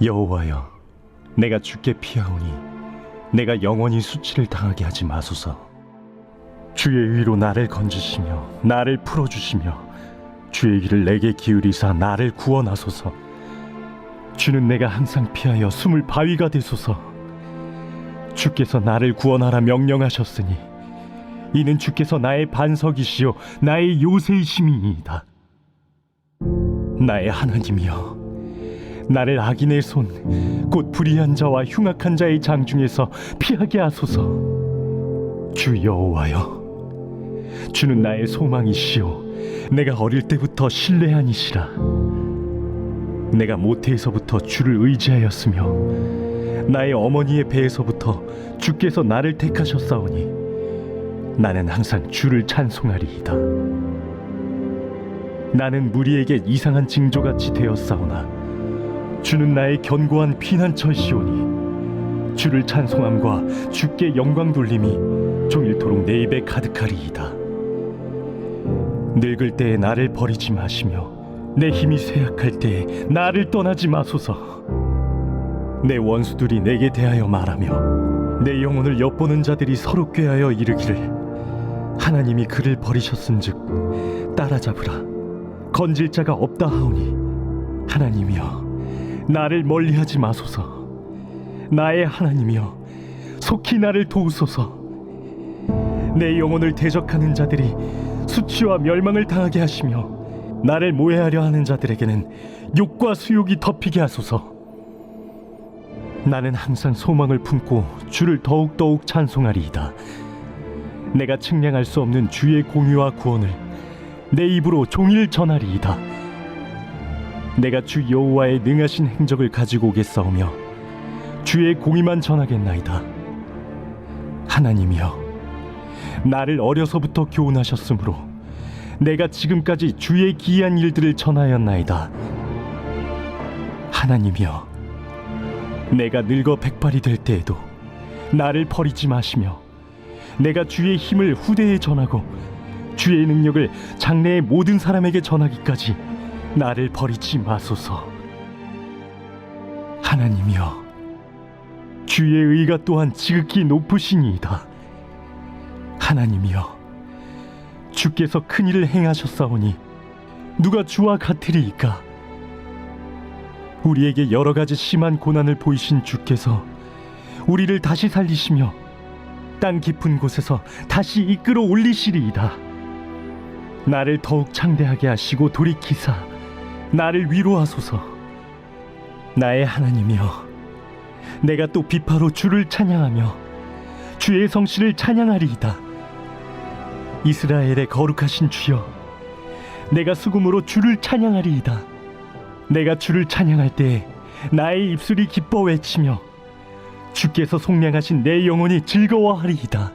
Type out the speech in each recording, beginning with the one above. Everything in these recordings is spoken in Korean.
여호와여, 내가 주께 피하오니 내가 영원히 수치를 당하게 하지 마소서. 주의 의로 나를 건지시며 나를 풀어주시며 주의 길을 내게 기울이사 나를 구원하소서. 주는 내가 항상 피하여 숨을 바위가 되소서. 주께서 나를 구원하라 명령하셨으니 이는 주께서 나의 반석이시요 나의 요새이심이니이다. 나의 하나님이여, 나를 악인의 손 곧 불의한 자와 흉악한 자의 장중에서 피하게 하소서. 주 여호와여, 주는 나의 소망이시요 내가 어릴 때부터 신뢰하니시라. 내가 모태에서부터 주를 의지하였으며 나의 어머니의 배에서부터 주께서 나를 택하셨사오니 나는 항상 주를 찬송하리이다. 나는 무리에게 이상한 징조같이 되었사오나 주는 나의 견고한 피난처시오니 주를 찬송함과 주께 영광 돌림이 종일토록 내 입에 가득하리이다. 늙을 때에 나를 버리지 마시며 내 힘이 쇠약할 때에 나를 떠나지 마소서. 내 원수들이 내게 대하여 말하며 내 영혼을 엿보는 자들이 서로 꾀하여 이르기를 하나님이 그를 버리셨은즉 따라잡으라, 건질 자가 없다 하오니 하나님이여, 나를 멀리하지 마소서. 나의 하나님이여, 속히 나를 도우소서. 내 영혼을 대적하는 자들이 수치와 멸망을 당하게 하시며 나를 모해하려 하는 자들에게는 욕과 수욕이 덮이게 하소서. 나는 항상 소망을 품고 주를 더욱더욱 찬송하리이다. 내가 측량할 수 없는 주의 공의와 구원을 내 입으로 종일 전하리이다. 내가 주 여호와의 능하신 행적을 가지고 오겠사오며 주의 공의만 전하겠나이다. 하나님이여, 나를 어려서부터 교훈하셨으므로 내가 지금까지 주의 기이한 일들을 전하였나이다. 하나님이여, 내가 늙어 백발이 될 때에도 나를 버리지 마시며 내가 주의 힘을 후대에 전하고 주의 능력을 장래의 모든 사람에게 전하기까지 나를 버리지 마소서. 하나님이여, 주의 의가 또한 지극히 높으시니이다. 하나님이여, 주께서 큰 일을 행하셨사오니 누가 주와 같으리이까? 우리에게 여러 가지 심한 고난을 보이신 주께서 우리를 다시 살리시며 땅 깊은 곳에서 다시 이끌어 올리시리이다. 나를 더욱 창대하게 하시고 돌이키사 나를 위로하소서. 나의 하나님이여, 내가 또 비파로 주를 찬양하며 주의 성씨를 찬양하리이다. 이스라엘의 거룩하신 주여, 내가 수금으로 주를 찬양하리이다. 내가 주를 찬양할 때에 나의 입술이 기뻐 외치며 주께서 속량하신 내 영혼이 즐거워하리이다.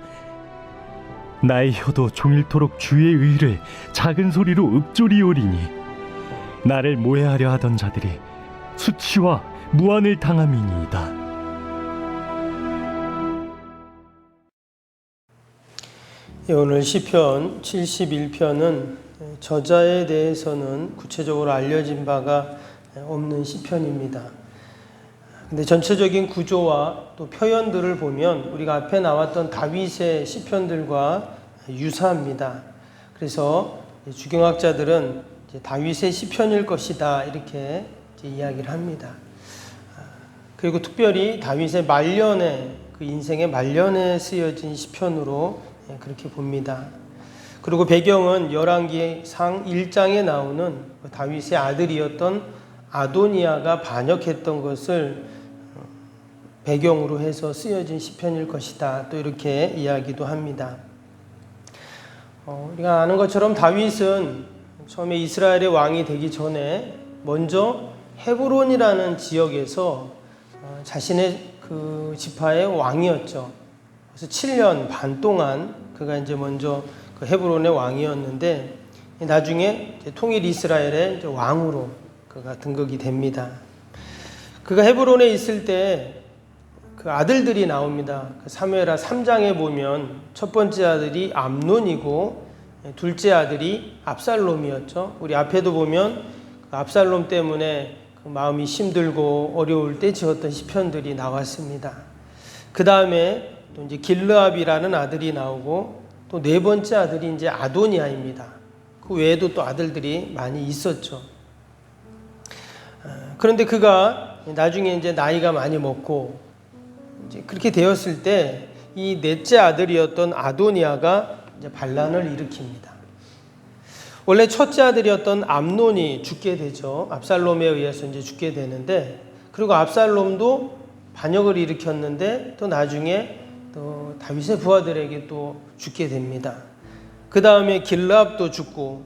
나의 혀도 종일토록 주의 의를 작은 소리로 읊조리오리니 나를 모해하려 하던 자들이 수치와 무한을 당함이니이다. 오늘 시편 71편은 저자에 대해서는 구체적으로 알려진 바가 없는 시편입니다. 근데 전체적인 구조와 또 표현들을 보면 우리가 앞에 나왔던 다윗의 시편들과 유사합니다. 그래서 주경학자들은 다윗의 시편일 것이다 이렇게 이야기를 합니다. 그리고 특별히 다윗의 말년에, 그 인생의 말년에 쓰여진 시편으로 그렇게 봅니다. 그리고 배경은 열왕기상 1장에 나오는 다윗의 아들이었던 아도니아가 반역했던 것을 배경으로 해서 쓰여진 시편일 것이다, 또 이렇게 이야기도 합니다. 우리가 아는 것처럼 다윗은 처음에 이스라엘의 왕이 되기 전에 먼저 헤브론이라는 지역에서 자신의 그 지파의 왕이었죠. 그래서 7년 반 동안 그가 이제 먼저 그 헤브론의 왕이었는데 나중에 통일 이스라엘의 왕으로 그가 등극이 됩니다. 그가 헤브론에 있을 때 그 아들들이 나옵니다. 그 사무엘하 3장에 보면 첫 번째 아들이 암논이고 둘째 아들이 압살롬이었죠. 우리 앞에도 보면 그 압살롬 때문에 그 마음이 힘들고 어려울 때 지었던 시편들이 나왔습니다. 그 다음에 또 이제 길르압이라는 아들이 나오고 또 네 번째 아들이 이제 아도니아입니다. 그 외에도 또 아들들이 많이 있었죠. 그런데 그가 나중에 이제 나이가 많이 먹고 이제 그렇게 되었을 때 이 넷째 아들이었던 아도니아가 이제 반란을 일으킵니다. 원래 첫째 아들이었던 암논이 죽게 되죠. 압살롬에 의해서 이제 죽게 되는데, 그리고 압살롬도 반역을 일으켰는데 또 나중에 또 다윗의 부하들에게 또 죽게 됩니다. 그 다음에 길르압도 죽고,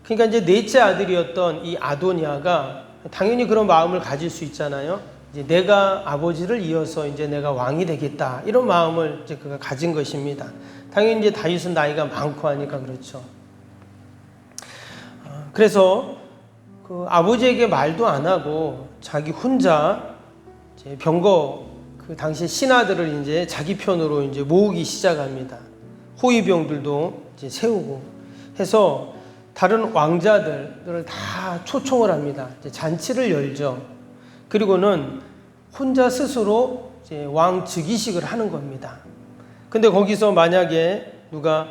그러니까 이제 넷째 아들이었던 이 아도니아가 당연히 그런 마음을 가질 수 있잖아요. 이제 내가 아버지를 이어서 이제 내가 왕이 되겠다, 이런 마음을 이제 그가 가진 것입니다. 당연히 이제 다윗은 나이가 많고 하니까 그렇죠. 그래서 그 아버지에게 말도 안 하고 자기 혼자 이제 병거, 그 당시 신하들을 이제 자기 편으로 이제 모으기 시작합니다. 호위병들도 이제 세우고 해서 다른 왕자들을 다 초청을 합니다. 이제 잔치를 열죠. 그리고는 혼자 스스로 이제 왕 즉위식을 하는 겁니다. 근데 거기서 만약에 누가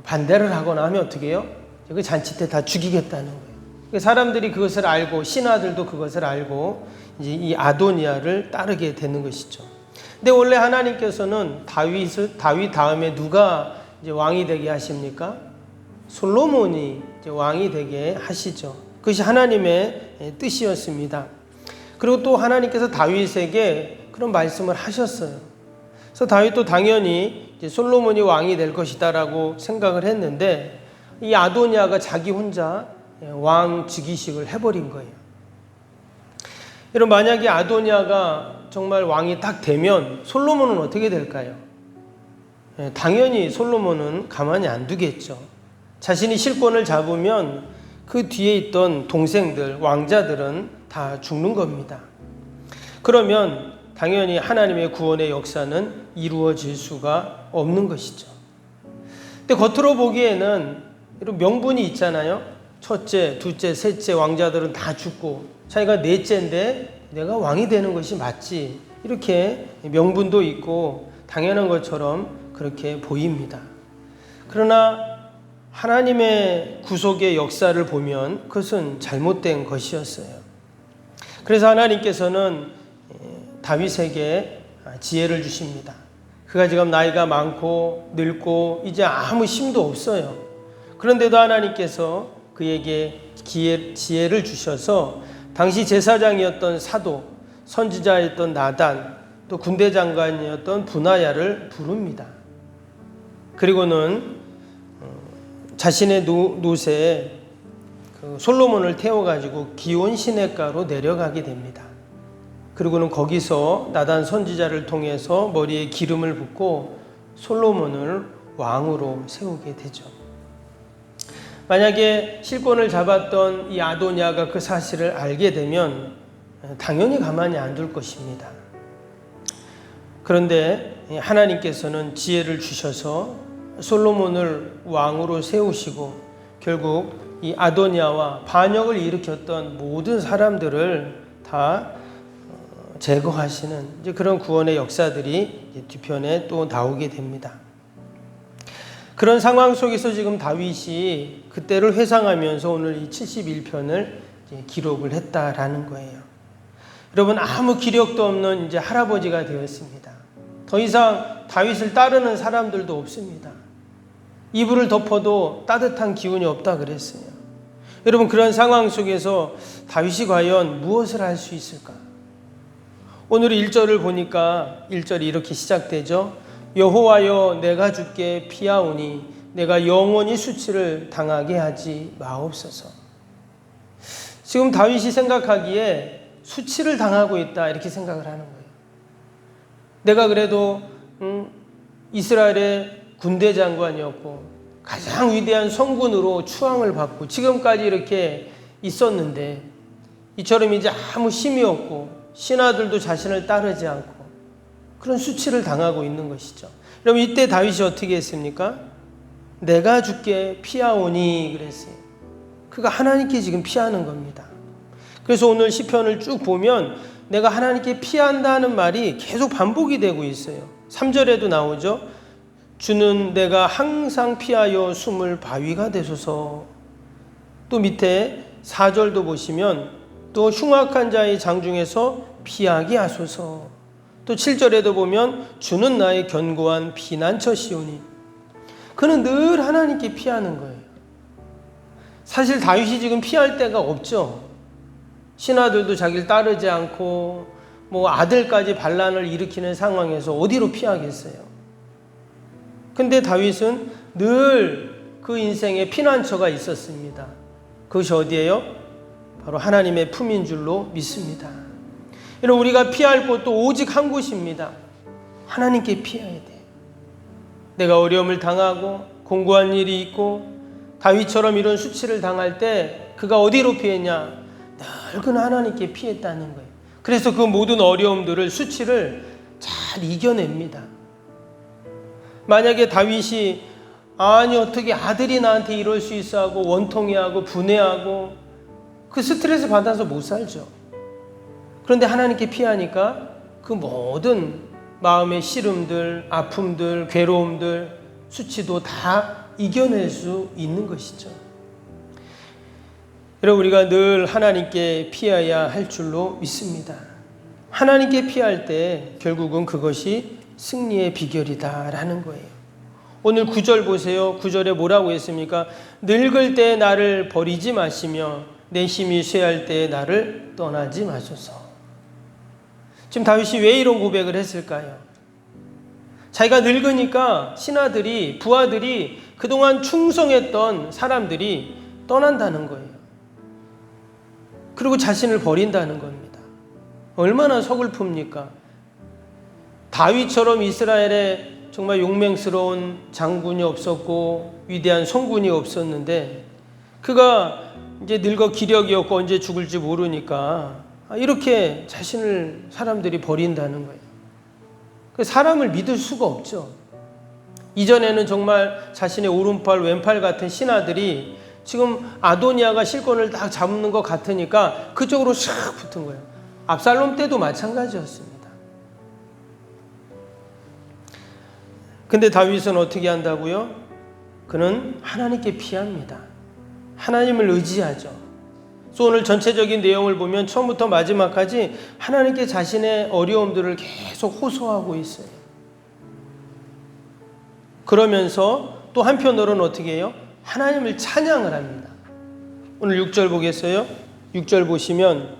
반대를 하거나 하면 어떻게 해요? 그 잔치 때 다 죽이겠다는 거예요. 사람들이 그것을 알고, 신하들도 그것을 알고 이제 이 아도니아를 따르게 되는 것이죠. 근데 원래 하나님께서는 다윗 다음에 누가 이제 왕이 되게 하십니까? 솔로몬이 이제 왕이 되게 하시죠. 그것이 하나님의 뜻이었습니다. 그리고 또 하나님께서 다윗에게 그런 말씀을 하셨어요. 그래서 다윗도 당연히 이제 솔로몬이 왕이 될 것이다라고 생각을 했는데, 이 아도니아가 자기 혼자 왕 즉위식을 해버린 거예요. 여러분, 만약에 아도니아가 정말 왕이 딱 되면 솔로몬은 어떻게 될까요? 당연히 솔로몬은 가만히 안 두겠죠. 자신이 실권을 잡으면 그 뒤에 있던 동생들, 왕자들은 다 죽는 겁니다. 그러면 당연히 하나님의 구원의 역사는 이루어질 수가 없는 것이죠. 근데 겉으로 보기에는 이런 명분이 있잖아요. 첫째, 둘째, 셋째 왕자들은 다 죽고 자기가 넷째인데 내가 왕이 되는 것이 맞지, 이렇게 명분도 있고 당연한 것처럼 그렇게 보입니다. 그러나 하나님의 구속의 역사를 보면 그것은 잘못된 것이었어요. 그래서 하나님께서는 다윗에게 지혜를 주십니다. 그가 지금 나이가 많고 늙고 이제 아무 힘도 없어요. 그런데도 하나님께서 그에게 지혜를 주셔서 당시 제사장이었던 사도, 선지자였던 나단, 또 군대 장관이었던 분하야를 부릅니다. 그리고는 자신의 노새에 그 솔로몬을 태워가지고 기온 시냇가로 내려가게 됩니다. 그리고는 거기서 나단 선지자를 통해서 머리에 기름을 붓고 솔로몬을 왕으로 세우게 되죠. 만약에 실권을 잡았던 이 아도니아가 그 사실을 알게 되면 당연히 가만히 안 둘 것입니다. 그런데 하나님께서는 지혜를 주셔서 솔로몬을 왕으로 세우시고 결국 이 아도니아와 반역을 일으켰던 모든 사람들을 다 제거하시는 이제 그런 구원의 역사들이 뒤편에 또 나오게 됩니다. 그런 상황 속에서 지금 다윗이 그때를 회상하면서 오늘 이 71편을 기록을 했다라는 거예요. 여러분, 아무 기력도 없는 이제 할아버지가 되었습니다. 더 이상 다윗을 따르는 사람들도 없습니다. 이불을 덮어도 따뜻한 기운이 없다 그랬어요. 여러분, 그런 상황 속에서 다윗이 과연 무엇을 할 수 있을까? 오늘 1절을 보니까 1절이 이렇게 시작되죠. 여호와여, 내가 주께 피하오니 내가 영원히 수치를 당하게 하지 마옵소서. 지금 다윗이 생각하기에 수치를 당하고 있다, 이렇게 생각을 하는 거예요. 내가 그래도 이스라엘의 군대 장관이었고 가장 위대한 성군으로 추앙을 받고 지금까지 이렇게 있었는데 이처럼 이제 아무 힘이 없고 신하들도 자신을 따르지 않고 그런 수치를 당하고 있는 것이죠. 그럼 이때 다윗이 어떻게 했습니까? 내가 주께 피하오니 그랬어요. 그가 하나님께 지금 피하는 겁니다. 그래서 오늘 시편을 쭉 보면 내가 하나님께 피한다는 말이 계속 반복이 되고 있어요. 3절에도 나오죠. 주는 내가 항상 피하여 숨을 바위가 되소서. 또 밑에 4절도 보시면 또 흉악한 자의 장중에서 피하게 하소서. 또 7절에도 보면 주는 나의 견고한 피난처시오니. 그는 늘 하나님께 피하는 거예요. 사실 다윗이 지금 피할 데가 없죠. 신하들도 자기를 따르지 않고 뭐 아들까지 반란을 일으키는 상황에서 어디로 피하겠어요. 근데 다윗은 늘 그 인생에 피난처가 있었습니다. 그것이 어디예요? 바로 하나님의 품인 줄로 믿습니다. 이런 우리가 피할 곳도 오직 한 곳입니다. 하나님께 피해야 돼. 내가 어려움을 당하고 공고한 일이 있고 다윗처럼 이런 수치를 당할 때 그가 어디로 피했냐? 늘 그는 하나님께 피했다는 거예요. 그래서 그 모든 어려움들을, 수치를 잘 이겨냅니다. 만약에 다윗이 아니 어떻게 아들이 나한테 이럴 수 있어 하고 원통해하고 분해하고 그 스트레스 받아서 못 살죠. 그런데 하나님께 피하니까 그 모든 마음의 시름들, 아픔들, 괴로움들, 수치도 다 이겨낼 수 있는 것이죠. 여러분, 우리가 늘 하나님께 피해야 할 줄로 믿습니다. 하나님께 피할 때 결국은 그것이 승리의 비결이다라는 거예요. 오늘 9절 보세요. 9절에 뭐라고 했습니까? 늙을 때 나를 버리지 마시며 내 힘이 쇠할 때 나를 떠나지 마소서. 지금 다윗이 왜 이런 고백을 했을까요? 자기가 늙으니까 신하들이, 부하들이, 그동안 충성했던 사람들이 떠난다는 거예요. 그리고 자신을 버린다는 겁니다. 얼마나 서글픕니까? 다윗처럼 이스라엘에 정말 용맹스러운 장군이 없었고 위대한 성군이 없었는데 그가 이제 늙어 기력이 없고 언제 죽을지 모르니까 이렇게 자신을 사람들이 버린다는 거예요. 사람을 믿을 수가 없죠. 이전에는 정말 자신의 오른팔 왼팔 같은 신하들이 지금 아도니아가 실권을 딱 잡는 것 같으니까 그쪽으로 샥 붙은 거예요. 압살롬 때도 마찬가지였습니다. 근데 다윗은 어떻게 한다고요? 그는 하나님께 피합니다. 하나님을 의지하죠. 그래서 오늘 전체적인 내용을 보면 처음부터 마지막까지 하나님께 자신의 어려움들을 계속 호소하고 있어요. 그러면서 또 한편으로는 어떻게 해요? 하나님을 찬양을 합니다. 오늘 6절 보겠어요? 6절 보시면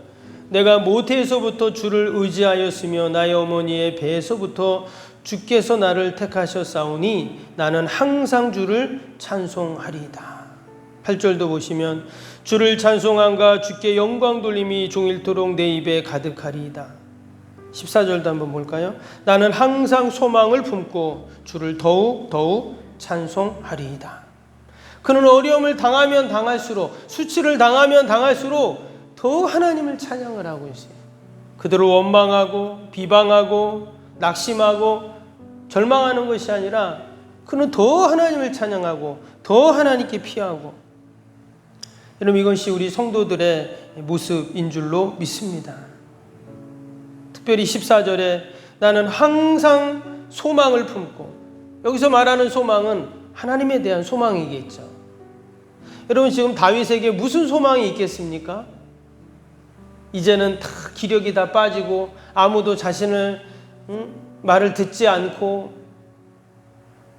내가 모태에서부터 주를 의지하였으며 나의 어머니의 배에서부터 주께서 나를 택하셨사오니 나는 항상 주를 찬송하리이다. 8절도 보시면 주를 찬송함과 주께 영광 돌림이 종일토록 내 입에 가득하리이다. 14절도 한번 볼까요? 나는 항상 소망을 품고 주를 더욱 찬송하리이다. 그는 어려움을 당하면 당할수록, 수치를 당하면 당할수록 더 하나님을 찬양을 하고 있어요. 그들을 원망하고 비방하고 낙심하고 절망하는 것이 아니라 그는 더 하나님을 찬양하고 더 하나님께 피하고. 여러분, 이것이 우리 성도들의 모습인 줄로 믿습니다. 특별히 14절에 나는 항상 소망을 품고, 여기서 말하는 소망은 하나님에 대한 소망이겠죠. 여러분, 지금 다윗에게 무슨 소망이 있겠습니까? 이제는 다 기력이 다 빠지고 아무도 자신을 말을 듣지 않고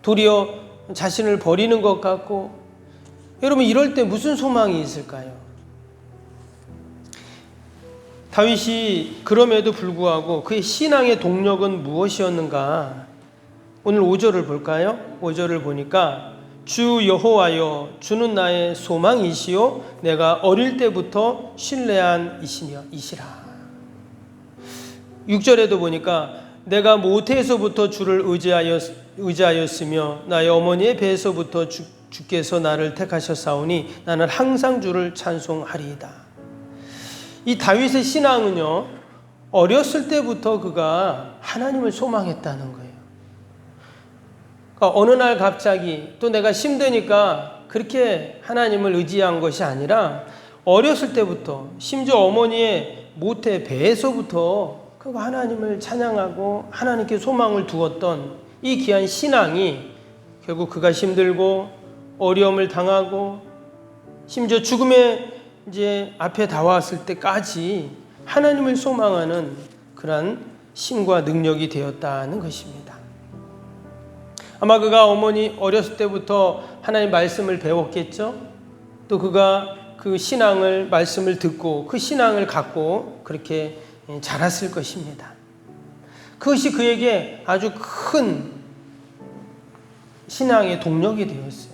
도리어 자신을 버리는 것 같고, 여러분, 이럴 때 무슨 소망이 있을까요? 다윗이 그럼에도 불구하고 그의 신앙의 동력은 무엇이었는가? 오늘 5절을 볼까요? 5절을 보니까 주 여호와여 주는 나의 소망이시요 내가 어릴 때부터 신뢰한 이시라. 6절에도 보니까 내가 모태에서부터 주를 의지하였으며 나의 어머니의 배에서부터 주께서 나를 택하셨사오니 나는 항상 주를 찬송하리이다. 이 다윗의 신앙은요, 어렸을 때부터 그가 하나님을 소망했다는 거예요. 그러니까 어느 날 갑자기 또 내가 힘드니까 그렇게 하나님을 의지한 것이 아니라 어렸을 때부터 심지어 어머니의 모태 배에서부터 그 하나님을 찬양하고 하나님께 소망을 두었던 이 귀한 신앙이 결국 그가 힘들고 어려움을 당하고 심지어 죽음의 이제 앞에 다가왔을 때까지 하나님을 소망하는 그러한 힘과 능력이 되었다는 것입니다. 아마 그가 어머니 어렸을 때부터 하나님 말씀을 배웠겠죠. 또 그가 그 신앙을 말씀을 듣고 그 신앙을 갖고 그렇게 자랐을 것입니다. 그것이 그에게 아주 큰 신앙의 동력이 되었어요.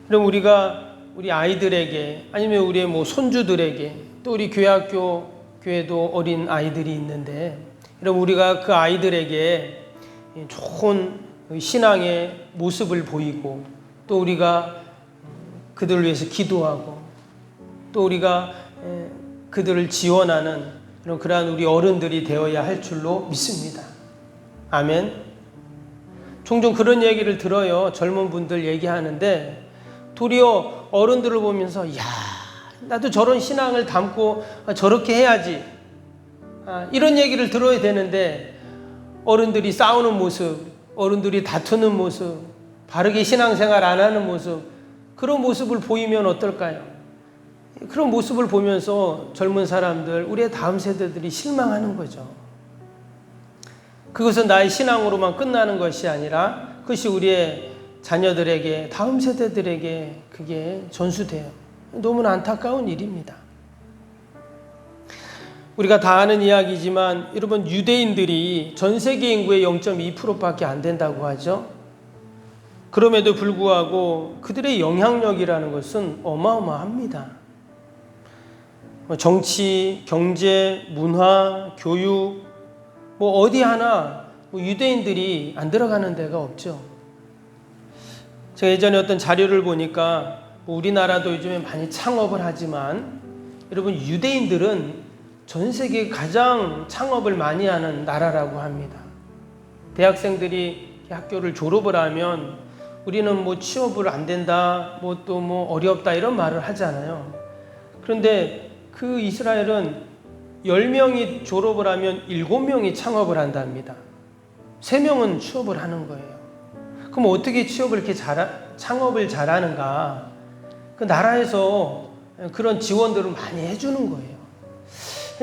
그럼 우리가 우리 아이들에게 아니면 우리의 손주들에게 또 우리 교회도 어린 아이들이 있는데 그럼 우리가 그 아이들에게 좋은 신앙의 모습을 보이고 또 우리가 그들을 위해서 기도하고 또 우리가 그들을 지원하는 그러한 우리 어른들이 되어야 할 줄로 믿습니다. 아멘. 종종 그런 얘기를 들어요. 젊은 분들 얘기하는데 도리어 어른들을 보면서 야, 나도 저런 신앙을 담고 저렇게 해야지. 이런 얘기를 들어야 되는데 어른들이 싸우는 모습, 어른들이 다투는 모습, 바르게 신앙생활 안 하는 모습, 그런 모습을 보이면 어떨까요? 그런 모습을 보면서 젊은 사람들, 우리의 다음 세대들이 실망하는 거죠. 그것은 나의 신앙으로만 끝나는 것이 아니라 그것이 우리의 자녀들에게, 다음 세대들에게 그게 전수돼요. 너무나 안타까운 일입니다. 우리가 다 아는 이야기지만 여러분, 유대인들이 전 세계 인구의 0.2%밖에 안 된다고 하죠. 그럼에도 불구하고 그들의 영향력이라는 것은 어마어마합니다. 정치, 경제, 문화, 교육, 어디 하나 유대인들이 안 들어가는 데가 없죠. 제가 예전에 어떤 자료를 보니까 우리나라도 요즘에 많이 창업을 하지만 여러분, 유대인들은 전 세계 가장 창업을 많이 하는 나라라고 합니다. 대학생들이 학교를 졸업을 하면 우리는 취업을 안 된다, 또 어렵다 이런 말을 하잖아요. 그런데 그 이스라엘은 10명이 졸업을 하면 7명이 창업을 한답니다. 3명은 취업을 하는 거예요. 그럼 어떻게 취업을 이렇게 창업을 잘하는가? 그 나라에서 그런 지원들을 많이 해주는 거예요.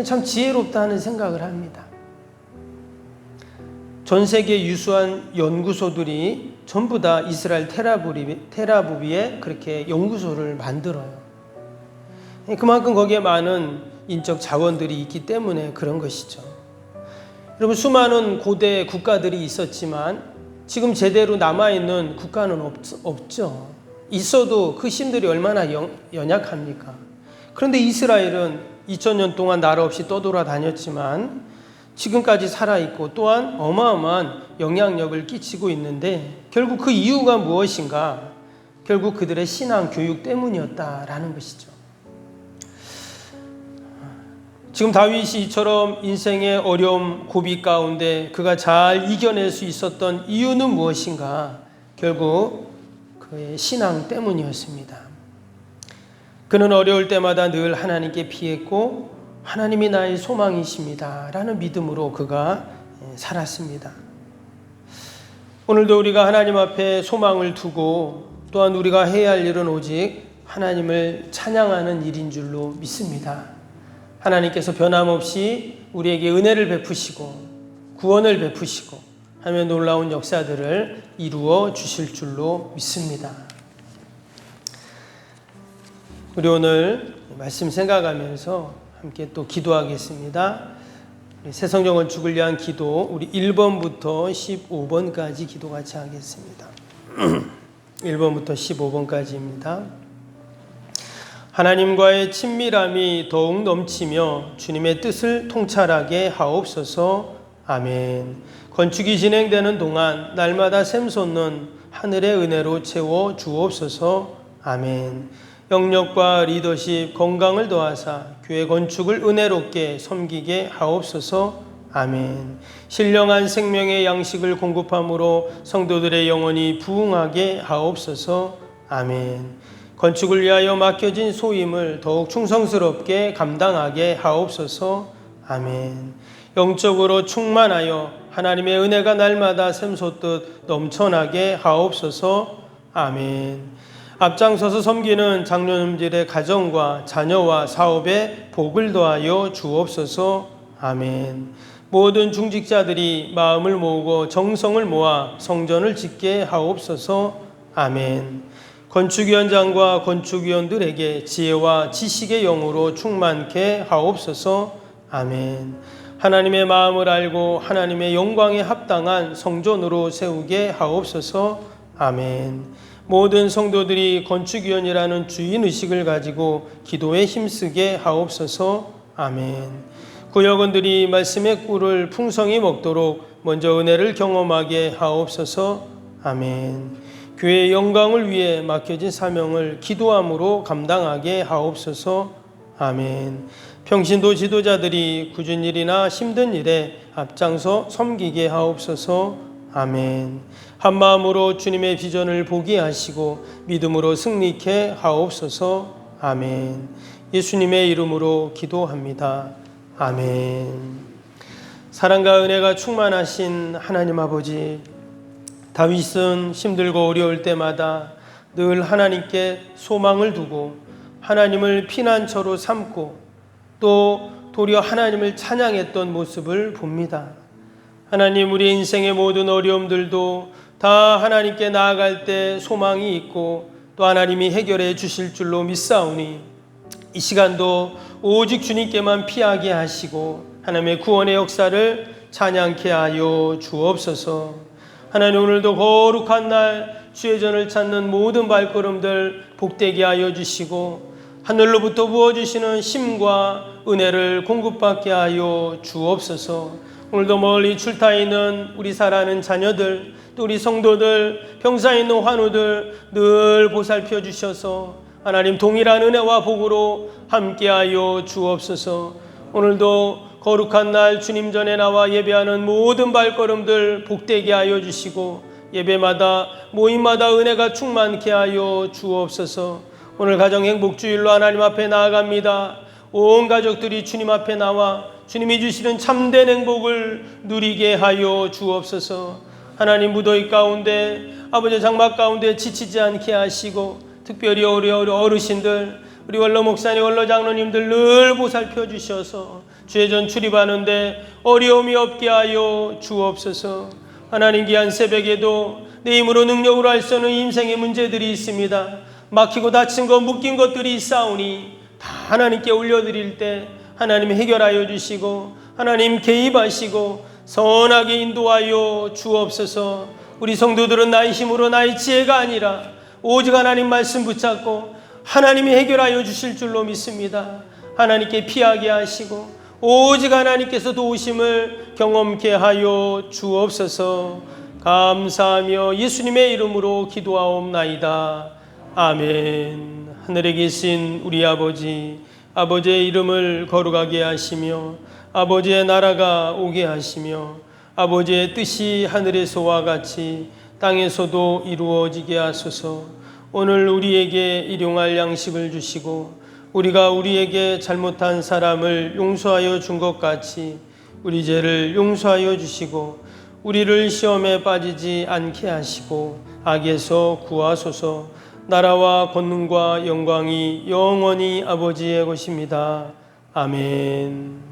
참 지혜롭다는 생각을 합니다. 전 세계 유수한 연구소들이 전부 다 이스라엘 텔아비브에 그렇게 연구소를 만들어요. 그만큼 거기에 많은 인적 자원들이 있기 때문에 그런 것이죠. 여러분, 수많은 고대 국가들이 있었지만 지금 제대로 남아있는 국가는 없죠. 있어도 그 힘들이 얼마나 연약합니까? 그런데 이스라엘은 2000년 동안 나라 없이 떠돌아다녔지만 지금까지 살아있고 또한 어마어마한 영향력을 끼치고 있는데 결국 그 이유가 무엇인가? 결국 그들의 신앙 교육 때문이었다라는 것이죠. 지금 다윗이 이처럼 인생의 어려움, 고비 가운데 그가 잘 이겨낼 수 있었던 이유는 무엇인가? 결국 그의 신앙 때문이었습니다. 그는 어려울 때마다 늘 하나님께 피했고 하나님이 나의 소망이십니다 라는 믿음으로 그가 살았습니다. 오늘도 우리가 하나님 앞에 소망을 두고 또한 우리가 해야 할 일은 오직 하나님을 찬양하는 일인 줄로 믿습니다. 하나님께서 변함없이 우리에게 은혜를 베푸시고 구원을 베푸시고 하며 놀라운 역사들을 이루어 주실 줄로 믿습니다. 우리 오늘 말씀 생각하면서 함께 또 기도하겠습니다. 새성경 건축을 위한 기도, 우리 1번부터 15번까지 기도 같이 하겠습니다. 1번부터 15번까지입니다. 하나님과의 친밀함이 더욱 넘치며 주님의 뜻을 통찰하게 하옵소서. 아멘. 건축이 진행되는 동안 날마다 샘솟는 하늘의 은혜로 채워 주옵소서. 아멘. 영역과 리더십, 건강을 더하사 교회 건축을 은혜롭게 섬기게 하옵소서. 아멘. 신령한 생명의 양식을 공급함으로 성도들의 영혼이 부흥하게 하옵소서. 아멘. 건축을 위하여 맡겨진 소임을 더욱 충성스럽게 감당하게 하옵소서. 아멘. 영적으로 충만하여 하나님의 은혜가 날마다 샘솟듯 넘쳐나게 하옵소서. 아멘. 앞장서서 섬기는 장로님들의 가정과 자녀와 사업에 복을 더하여 주옵소서. 아멘. 모든 중직자들이 마음을 모으고 정성을 모아 성전을 짓게 하옵소서. 아멘. 건축위원장과 건축위원들에게 지혜와 지식의 영으로 충만케 하옵소서. 아멘. 하나님의 마음을 알고 하나님의 영광에 합당한 성전으로 세우게 하옵소서. 아멘. 모든 성도들이 건축위원이라는 주인의식을 가지고 기도에 힘쓰게 하옵소서. 아멘. 구역원들이 말씀의 꿀을 풍성히 먹도록 먼저 은혜를 경험하게 하옵소서. 아멘. 교회의 영광을 위해 맡겨진 사명을 기도함으로 감당하게 하옵소서. 아멘. 평신도 지도자들이 굳은 일이나 힘든 일에 앞장서 섬기게 하옵소서. 아멘. 한 마음으로 주님의 비전을 보게 하시고 믿음으로 승리케 하옵소서. 아멘. 예수님의 이름으로 기도합니다. 아멘. 사랑과 은혜가 충만하신 하나님 아버지, 다윗은 힘들고 어려울 때마다 늘 하나님께 소망을 두고 하나님을 피난처로 삼고 또 도리어 하나님을 찬양했던 모습을 봅니다. 하나님, 우리 인생의 모든 어려움들도 다 하나님께 나아갈 때 소망이 있고 또 하나님이 해결해 주실 줄로 믿사오니 이 시간도 오직 주님께만 피하게 하시고 하나님의 구원의 역사를 찬양케 하여 주옵소서. 하나님, 오늘도 거룩한 날 주의 전을 찾는 모든 발걸음들 복되게 하여 주시고 하늘로부터 부어주시는 힘과 은혜를 공급받게 하여 주옵소서. 오늘도 멀리 출타해 있는 우리 사랑하는 자녀들, 또 우리 성도들, 병사에 있는 환우들 늘 보살펴 주셔서 하나님 동일한 은혜와 복으로 함께하여 주옵소서. 오늘도 거룩한 날 주님 전에 나와 예배하는 모든 발걸음들 복되게 하여 주시고 예배마다 모임마다 은혜가 충만케 하여 주옵소서. 오늘 가정 행복주일로 하나님 앞에 나아갑니다. 온 가족들이 주님 앞에 나와 주님이 주시는 참된 행복을 누리게 하여 주옵소서. 하나님, 무더위 가운데 아버지 장막 가운데 지치지 않게 하시고 특별히 어르신들, 우리 원로 목사님, 원로 장로님들 늘 보살펴 주셔서 주의 전 출입하는데 어려움이 없게 하여 주옵소서. 하나님, 귀한 새벽에도 내 힘으로 능력으로 할 수 없는 인생의 문제들이 있습니다. 막히고 다친 것, 묶인 것들이 있사오니 다 하나님께 올려드릴 때 하나님 해결하여 주시고 하나님 개입하시고 선하게 인도하여 주옵소서. 우리 성도들은 나의 힘으로 나의 지혜가 아니라 오직 하나님 말씀 붙잡고 하나님이 해결하여 주실 줄로 믿습니다. 하나님께 피하게 하시고 오직 하나님께서 도우심을 경험케 하여 주옵소서. 감사하며 예수님의 이름으로 기도하옵나이다. 아멘. 하늘에 계신 우리 아버지, 아버지의 이름을 거룩하게 하시며 아버지의 나라가 오게 하시며 아버지의 뜻이 하늘에서와 같이 땅에서도 이루어지게 하소서. 오늘 우리에게 일용할 양식을 주시고 우리가 우리에게 잘못한 사람을 용서하여 준 것 같이 우리 죄를 용서하여 주시고 우리를 시험에 빠지지 않게 하시고 악에서 구하소서. 나라와 권능과 영광이 영원히 아버지의 것입니다. 아멘.